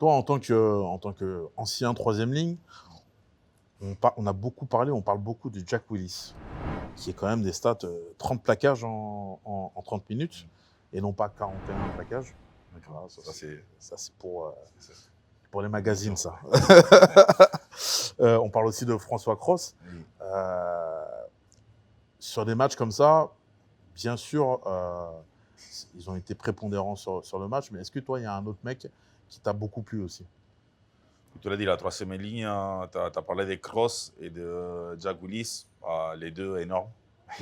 Toi, en tant qu'ancien troisième ligne, on a beaucoup parlé, on parle beaucoup de Jack Willis, qui est quand même des stats 30 plaquages en 30 minutes et non pas 41 plaquages. Voilà, ça, c'est pour les magazines, ça. On parle aussi de François Cros. Oui. Sur des matchs comme ça, bien sûr, ils ont été prépondérants sur le match, mais est-ce que toi, il y a un autre mec qui t'a beaucoup plu aussi? Tu l'as dit, la troisième ligne, tu as parlé de Cross et de Jack Willis, les deux énormes,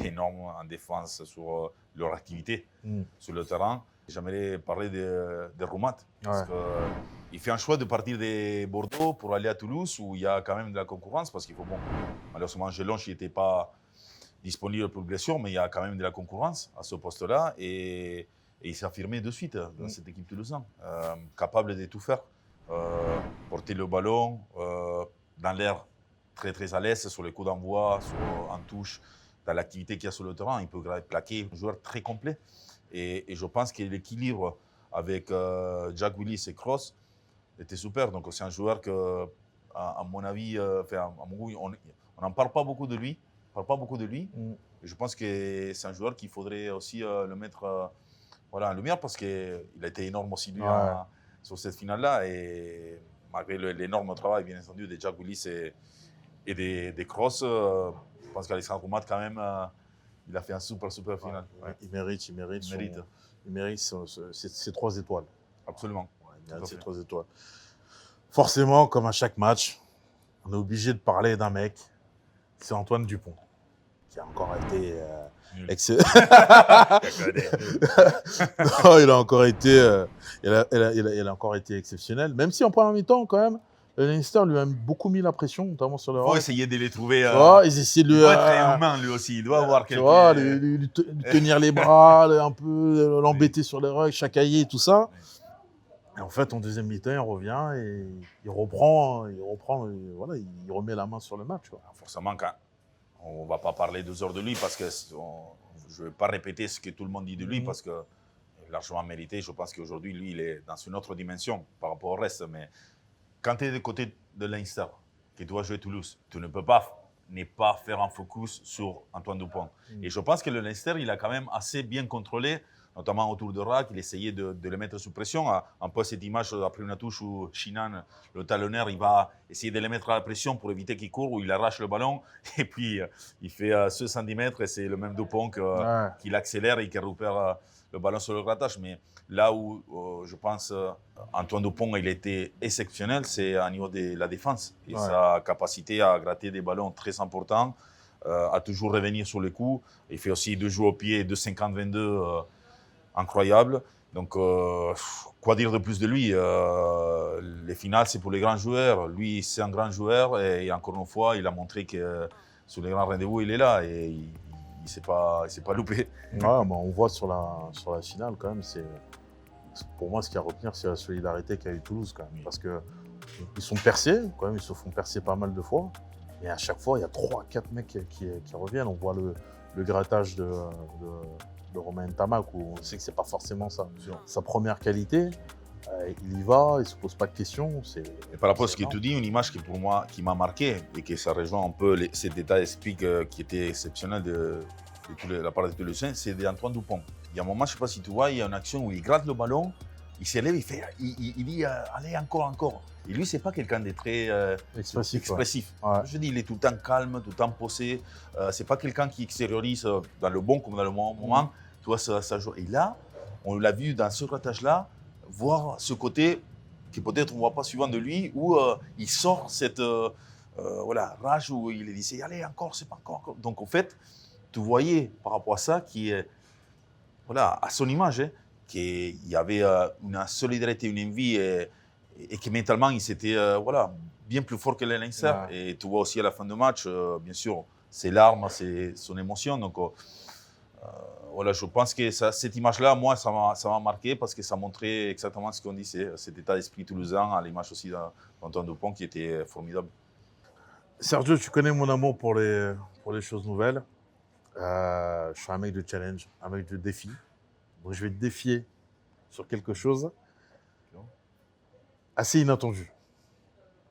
énormes en défense sur leur activité sur le terrain. J'aimerais parler de Roumat, parce qu'il fait un choix de partir de Bordeaux pour aller à Toulouse, où il y a quand même de la concurrence, parce qu'il faut, bon, malheureusement, Gelonche n'était pas disponible pour blessure, mais il y a quand même de la concurrence à ce poste-là, et il s'est affirmé de suite dans cette équipe toulousaine, capable de tout faire. Porter le ballon dans l'air, très très à l'aise sur les coups d'envoi, en touche, dans l'activité qu'il y a sur le terrain. Il peut plaquer, un joueur très complet. Et je pense que l'équilibre avec Jack Willis et Cross était super. Donc c'est un joueur que, à mon avis, à mon goût, on n'en parle pas beaucoup de lui. Et je pense que c'est un joueur qu'il faudrait aussi le mettre en lumière, parce qu'il a été énorme aussi lui sur cette finale-là. Et malgré l'énorme travail, bien entendu, de Jack Willis et des Cross, je pense qu'Alexandre Roumat, quand même, il a fait un super final. Il mérite ses 3 étoiles. Absolument. Il mérite ses 3 étoiles. Forcément, comme à chaque match, on est obligé de parler d'un mec. C'est Antoine Dupont, qui a encore été excellent. Non, il a encore été exceptionnel. Même si en première mi-temps, quand même, le Leinster lui a beaucoup mis la pression, notamment sur le Il faut essayer de les trouver. ils essaient de lui. Il doit être humain, lui aussi. Il doit avoir quelques. Tu vois, lui tenir les bras, un peu l'embêter sur les rugs, chacailler, tout ça. Et en fait, en deuxième mi-temps, il revient et il reprend, voilà, il remet la main sur le match. Quoi. Forcément, on ne va pas parler 2 heures de lui, parce que je ne vais pas répéter ce que tout le monde dit de lui, parce que largement mérité. Je pense qu'aujourd'hui, lui, il est dans une autre dimension par rapport au reste. Mais quand tu es du côté de Leinster, qui doit jouer Toulouse, tu ne peux pas ne pas faire un focus sur Antoine Dupont. Et je pense que le Leinster, il a quand même assez bien contrôlé, notamment autour de Rack. Il essayait de le mettre sous pression. Un peu cette image après une touche où Shinan, le talonneur, il va essayer de le mettre à la pression pour éviter qu'il court, où il arrache le ballon. Et puis, il fait ce centimètre et c'est le même Dupont qui l'accélère et qui récupère le ballon sur le grattage. Mais là où je pense Antoine Dupont, il était exceptionnel, c'est au niveau de la défense. Et sa capacité à gratter des ballons très importants, à toujours revenir sur les coups. Il fait aussi 2 jeux au pied, 2,50-22, incroyable. Donc, quoi dire de plus de lui? Les finales, c'est pour les grands joueurs. Lui, c'est un grand joueur. Et encore une fois, il a montré que sur les grands rendez-vous, il est là. Et il ne s'est pas loupé. On voit sur la finale, quand même, pour moi, ce qu'il y a à retenir, c'est la solidarité qu'a eu Toulouse, quand même. Parce qu'ils sont percés, quand même, ils se font percer pas mal de fois. Et à chaque fois, il y a 3-4 mecs qui reviennent. On voit le grattage de Romain Ntamak, où on sait que ce n'est pas forcément sa première qualité. Il y va, il ne se pose pas de questions. Et par rapport à ce que tu dis, une image qui, pour moi, qui m'a marqué, et que ça rejoint un peu cet état d'esprit qui était exceptionnel de la part de Toulousain, c'est d'Antoine Dupont. Il y a un moment, je ne sais pas si tu vois, il y a une action où il gratte le ballon, il s'élève, il dit allez, encore. Et lui, ce n'est pas quelqu'un de très expressif. Je dis, il est tout le temps calme, tout le temps posé. Ce n'est pas quelqu'un qui extériorise dans le bon comme dans le mauvais moment. Tu vois, ça joue. Et là, on l'a vu dans ce grattage-là, voir ce côté que peut-être on ne voit pas souvent de lui, où il sort cette rage, où il disait allez, encore, c'est pas encore. Donc en fait, tu voyais par rapport à ça qui est à son image, qu'il y avait une solidarité, une envie, et que mentalement il s'était bien plus fort que les Leinster. Et tu vois aussi à la fin du match, bien sûr, ses larmes, son émotion. Donc je pense que cette image-là, moi, ça m'a marqué, parce que ça montrait exactement ce qu'on dit, c'est cet état d'esprit toulousain, à l'image aussi d'Antoine Dupont, qui était formidable. Sergio, tu connais mon amour pour les choses nouvelles. Je suis un mec de challenge, un mec de défi. Donc, je vais te défier sur quelque chose. assez inattendu.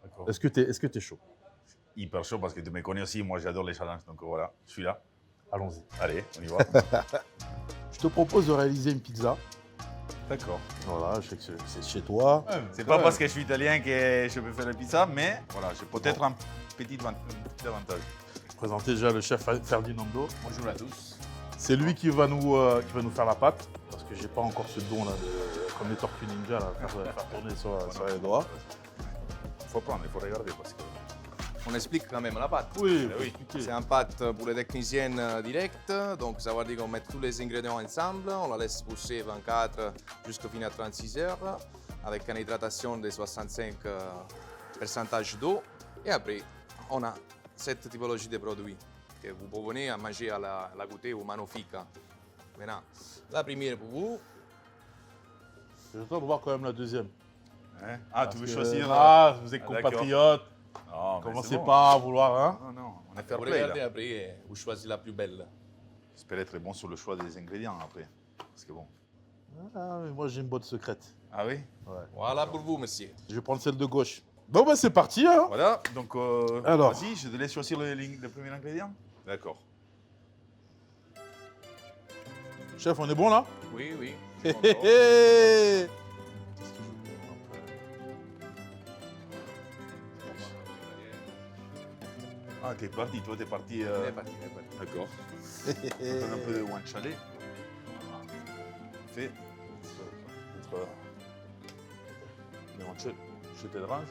D'accord. Est-ce que t'es chaud? Hyper chaud parce que tu me connais aussi, moi j'adore les challenges, donc voilà, je suis là. Allons-y. Allez, on y va. Je te propose de réaliser une pizza. D'accord. Voilà, je sais que c'est chez toi. C'est pas parce que je suis italien que je peux faire la pizza, mais voilà, j'ai peut-être un petit avantage. Je présente déjà le chef Ferdinando. Bonjour à tous. C'est lui qui va nous faire la pâte. Parce que j'ai pas encore ce don là, comme les Tortues Ninja, là, faire tourner sur les doigts. Il faut prendre, il faut regarder parce que... On explique quand même la pâte. Oui, oui. expliquez. C'est un pâte pour les techniciennes directes. Donc ça veut dire qu'on met tous les ingrédients ensemble. On la laisse pousser 24 jusqu'à fin à 36 heures avec une hydratation de 65% d'eau. Et après, on a cette typologie de produits que vous pouvez manger à la goûter ou magnifica. Maintenant, la première pour vous. J'ai le temps de voir quand même la deuxième. Hein? Ah, tu veux choisir vous êtes d'accord. compatriotes. Non, mais Commencez c'est bon. pas à vouloir, hein. Non, non, on est fair Vous play regardez là. après et vous choisissez la plus belle. J'espère être bon sur le choix des ingrédients après. Parce que bon. Ah, mais moi j'ai une botte secrète. Ah oui? Ouais. Voilà pour vous, monsieur. Je vais prendre celle de gauche. Bon, bah c'est parti, hein. Voilà, donc Alors. vas-y, je te laisse choisir le premier ingrédient. D'accord. Chef, on est bon là? Oui, oui. Hé, hé, hé. Ah, t'es parti, toi, t'es parti. On est parti, on est parti. D'accord. On donne un peu de guanciale. Fait. Je te dérange.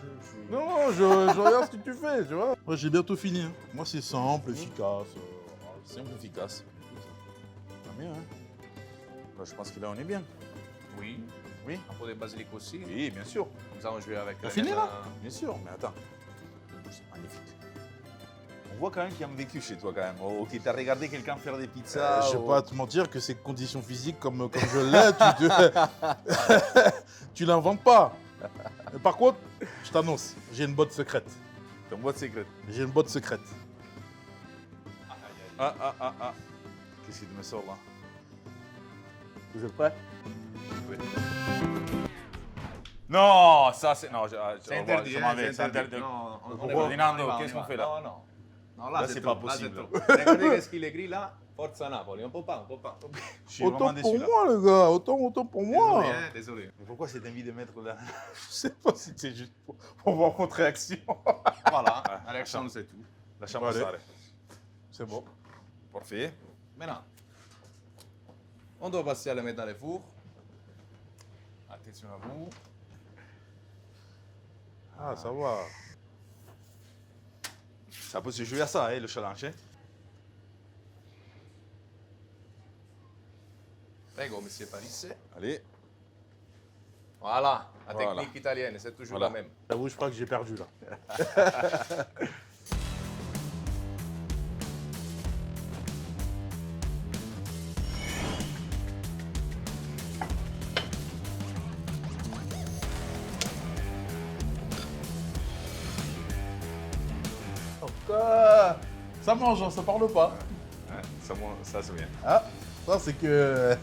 Non, je regarde ce que tu fais, tu vois. Moi j'ai bientôt fini. Hein. Moi c'est simple, efficace. Simple, efficace. Tant mieux, hein. Là, je pense que là, on est bien. Oui. Oui. Un peu de basilic aussi. Oui, bien sûr. Comme ça, on joue avec. T'as fini, là Bien sûr, mais attends. C'est magnifique. On voit quand même qu'il y a un vécu chez toi, quand même. Ok, t'as regardé quelqu'un faire des pizzas. Je vais pas te mentir que ces conditions physiques comme je l'ai, tu l'inventes pas. Mais par contre, je t'annonce, j'ai une botte secrète. Ton boîte secrète. J'ai une botte secrète. Ah. Qu'est-ce que tu me sors là? Vous êtes prêts? Oui. Non, ça c'est. Non, C'est interdit. je m'en vais. C'est interdit. Non, on Pourquoi, est pas- Ferdinando, on y va, qu'est-ce on y qu'on va. fait là? Non. Non, là, Là, c'est pas trop, là, possible. trop. Regardez qu'est-ce qu'il écrit là. Forza Napoli. On peut pas. Je suis vraiment Autant déçu pour là. moi, le gars, autant pour moi. Désolé, hein, désolé. Mais pourquoi cette envie de mettre là? Je sais pas si c'est juste pour voir votre réaction. Voilà, la réaction, c'est tout. La chambre Allez. s'arrête. C'est bon. Parfait. Maintenant, on doit passer à le mettre dans le four. Attention à vous. Ah, ça va. Ça peut se jouer à ça, hein, le challenge. Hein? Prego, monsieur Paris. Allez. Voilà, la Voilà. technique italienne, c'est toujours Voilà. la même. J'avoue, je crois que j'ai perdu là. Ça mange, hein, ça parle pas. Ouais, ça c'est bien. Ah, ça c'est que.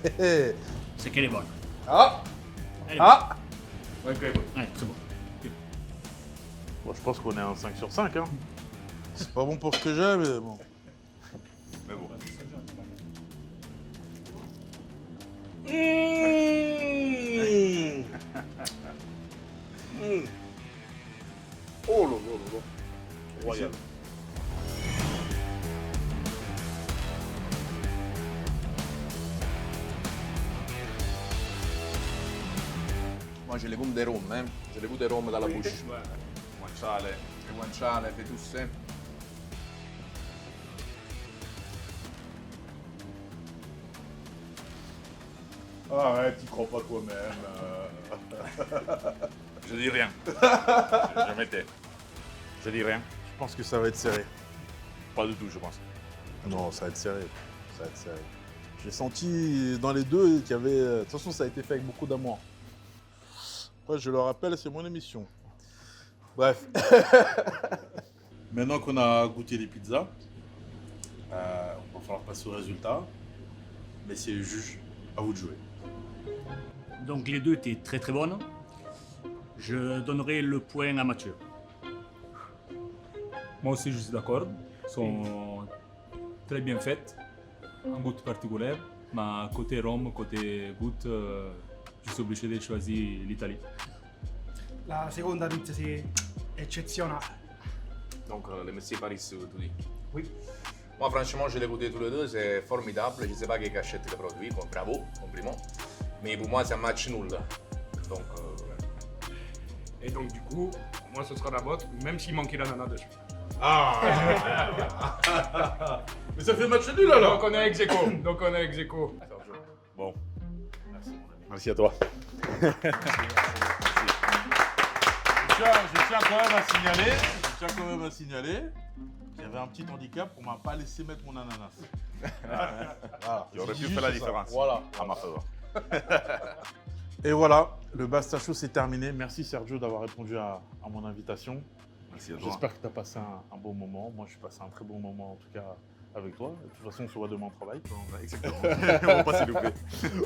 C'est qu'elle est bonne. Ah, Elle est ah. bonne. Ouais, c'est bon. Bon, je pense qu'on est un 5 sur 5. Hein. C'est pas bon pour ce que j'ai, mais bon. Mais bon. Oh là là là là. Royal. Moi, j'ai les goûts de rhum, hein. J'ai les goûts de rhum dans la bouche. Guanciale. Le guanciale, fait tout ça. Arrête, tu crois pas toi-même. Je dis rien. Je m'étais. Je dis rien. Je pense que ça va être serré. Pas du tout, je pense. Non, ça va être serré. Ça va être serré. J'ai senti dans les deux qu'il y avait. De toute façon, ça a été fait avec beaucoup d'amour. Après, je le rappelle, c'est mon émission. Bref. Maintenant qu'on a goûté les pizzas, on va falloir passer au résultat. Mais c'est juge, à vous de jouer. Donc les deux étaient très très bonnes. Je donnerai le point à Mathieu. Moi aussi, je suis d'accord. Elles sont très bien faites, un goût particulier. Mais côté rhum, côté goût, je suis obligé de choisir l'Italie. La seconda pizza sì, eccezionale. Donc, le Messi Paris, tu dis. Oui. Moi, franchement, je l'ai goûté tous les deux, c'est formidable. Je ne sais pas qui achète les produits, bon, bravo, compliment. Mais pour moi, c'est un match nul. Donc, Et donc du coup, moi ce sera la vôtre, même s'il manquait l'ananas dessus. Mais ça fait match nul alors. Donc on est ex aequo. Donc on est ex aequo. Bon, Merci mon ami. merci à toi. Je tiens quand même à signaler, j'avais un petit handicap, on m'a pas laissé mettre mon ananas. Voilà. Tu aurais Je pu dis faire la juste ça. différence. Voilà. À ma faveur. Et voilà, le Basta Show c'est terminé. Merci Sergio d'avoir répondu à mon invitation. Merci à toi. J'espère que tu as passé un bon moment. Moi, je suis passé un très bon moment en tout cas avec toi. De toute façon, on se voit demain au travail. Exactement. On va pas s'y louper.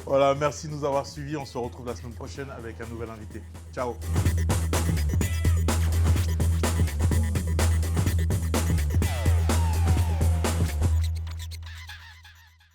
Voilà, merci de nous avoir suivis. On se retrouve la semaine prochaine avec un nouvel invité. Ciao.